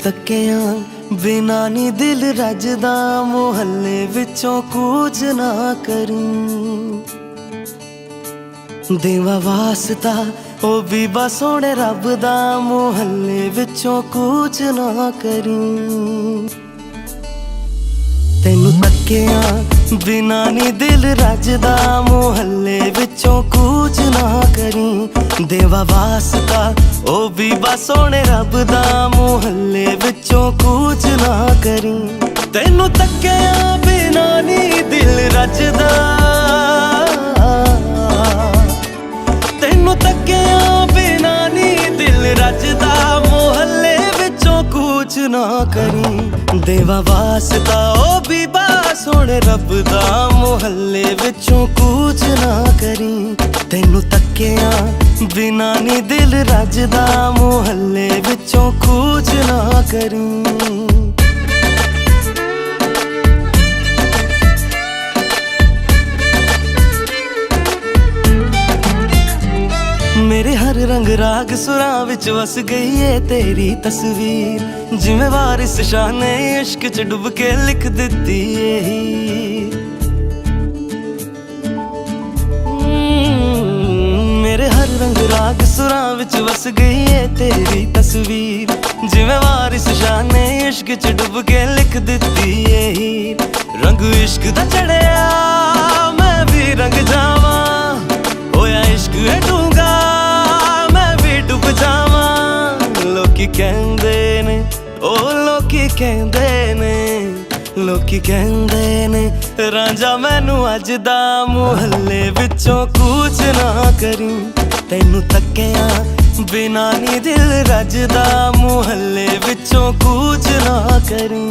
तकिया बिना नी दिल रजदा, मुहल्ले विचों कूच ना करी। देवा वास्ता ओ भी बस सोने रब दा, मुहल्ले विचों कूच ना करी। तेनू तकिया बिना नी दिल रजदा, मुहल्ले विचों कूच ना करी। देवा वास्ता ओ भी बस सोने रब दा, मुहल्ले विचों कूच ना करी। तेनू तकिया बिना नी दिल रजदा, तेनू तकिया बिना नी दिल रजदा, मुहल्ले विचों कूच ना करी। देवा वास्ता ओ भी बस सोने रब दा, मुहल्ले विचों कूच ना करी। तेनू तकिया बिना नी दिल रजदा, मुहल्ले विचों कूच ना करी। मेरे हर रंग राग सुरां विच वस गई है तेरी तस्वीर, जिवें वारिस शाह ने इश्क च डुब के लिख दिती है। मेरे हर रंग राग सुरां विच वस गई है तेरी तस्वीर, जिवें वारिस शाह ने इश्क च डुब के लिख दिती है। रंग इश्क दा चढ़िया मैं भी रंग जावां, होया इश्क है डूंगा डुब जावां। लोकी कहंदे ने ओ लोकी कहंदे ने, लोकी कहंदे ने रांझा मैनू अज दा, मुहल्ले विचों कूच ना करी। तैनू तकिया बिना नी दिल रजदा, मुहल्ले विचों कूच ना करी।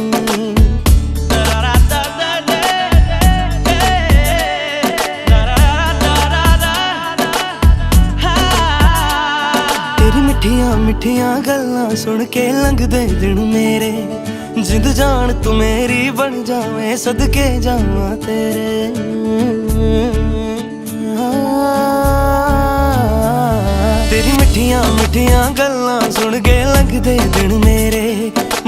मिठिया मिठिया गल्लां सुन के लंघदे दिन मेरे, जिंद जान तू मेरी बन जावे, सदके जावां तेरे। तेरी मिठिया मिठिया गल्लां सुन के लंघदे दिन मेरे,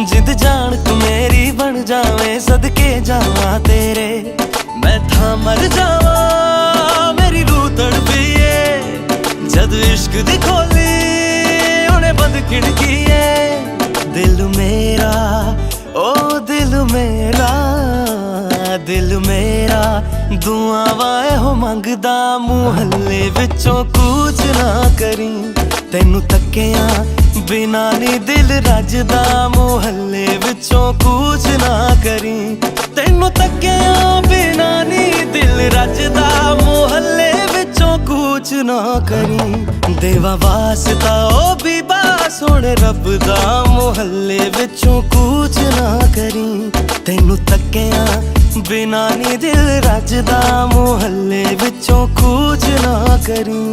जिंद जान तू मेरी बन जावे, सदके जावां तेरे। मैं था मर जावां मेरी रूह तड़पिए, जद इश्क दी खोली बंद खिड़की है। दिल मेरा ओ दिल मेरा, दिल मेरा दुआवां हो मंगदा, मुहल्ले विचों कूच ना करी। तैनू तकिया बिना नी दिल रजदा, मुहल्ले विचों कूच ना करी। तैनू तकिया बिना नी दिल रजदा, मुहल्ले विचों कूच ना करी। देवा वास्ता ओ भी बस सोने रब दा, मुहल्ले विचों कूच ना करी। तैनू तकिया बिना नी दिल रजदा, मुहल्ले विचों कूच ना करी।